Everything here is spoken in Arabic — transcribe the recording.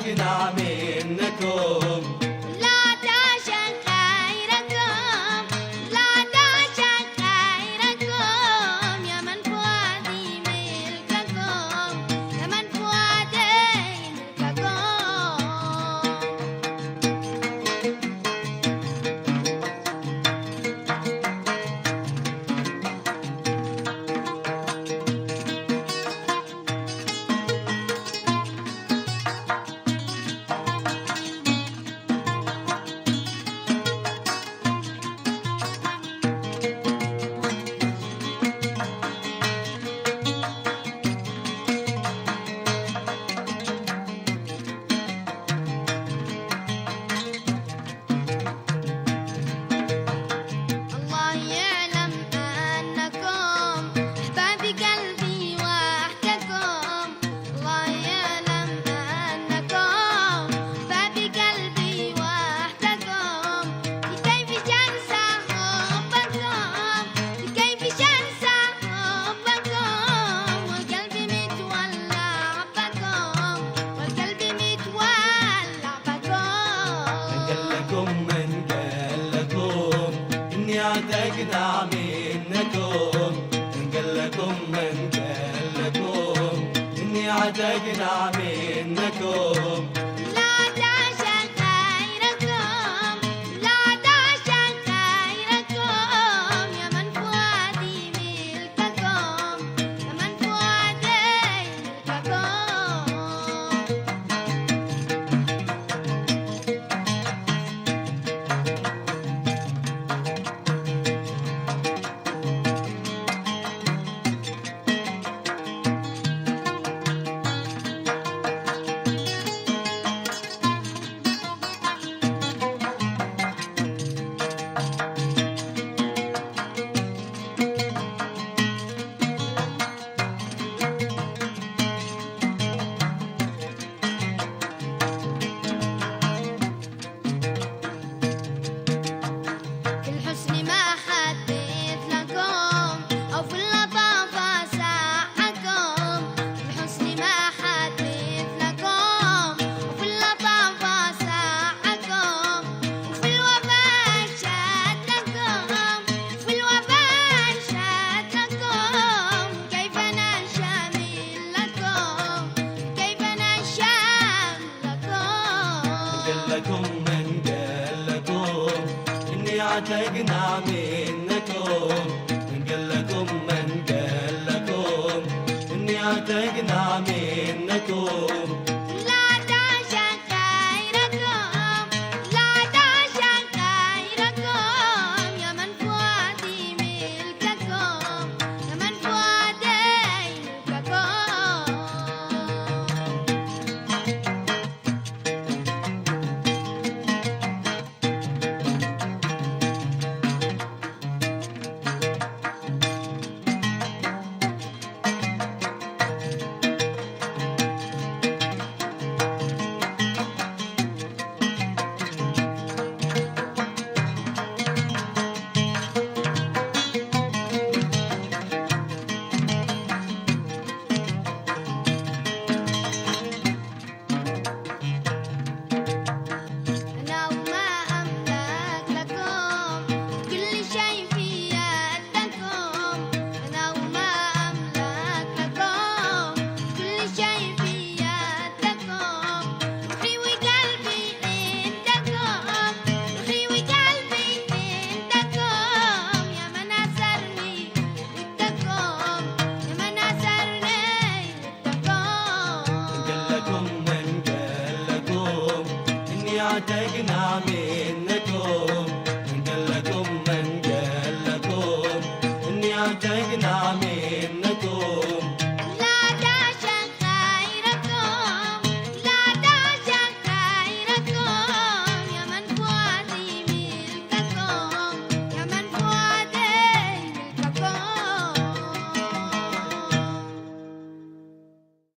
تقنع منكم. لا تعشق غيركم، لا تعشق غيركم، يا من فؤادي ملككم، يا من فؤادي ملككم. الله يعلم أنكم أحبابي قلبي وحدكم، الله يعلم أنكم أحبابي قلبي وحدكم. لكيف أنسى حبكم، لكيف أنسى حبكم، والقلب متولع بكم، والقلب متولع بكم. قالكم من قالكم إني أتقنع منكم. قالكم من قالكم إني أتقنع منكم. لا تعشق غيركم، لا تعشق غيركم، يا من فؤادي ملككم، يا من فؤادي ملككم. في الحسن ما حدث لكم، أو في اللطافة ساحكم، في الحسن ما حدث لكم، وفي اللطافة ساحكم، وفي الوفاء شاد لكم، وفي الوفاء شاد لكم. كيف نشامل لكم، كيف نشامل لكم. قالكم من قالكم إني أتقنع منكم. قالكم من قالكم إني أتقنع منكم. لا تعشق غيركم، لا تعشق غيركم، يا من فؤادي ملككم، يا من فؤادي ملككم. أنا وما أملك لكم، كل شيء في يدكم، أنا وما أملك لكم، كل شيء في يدكم. روحي وقلبي عندكم، روحي وقلبي عندكم، يا من أسرني ودكم، يا من أسرني ودكم. قالكم من قالكم إني أتقنع منكم.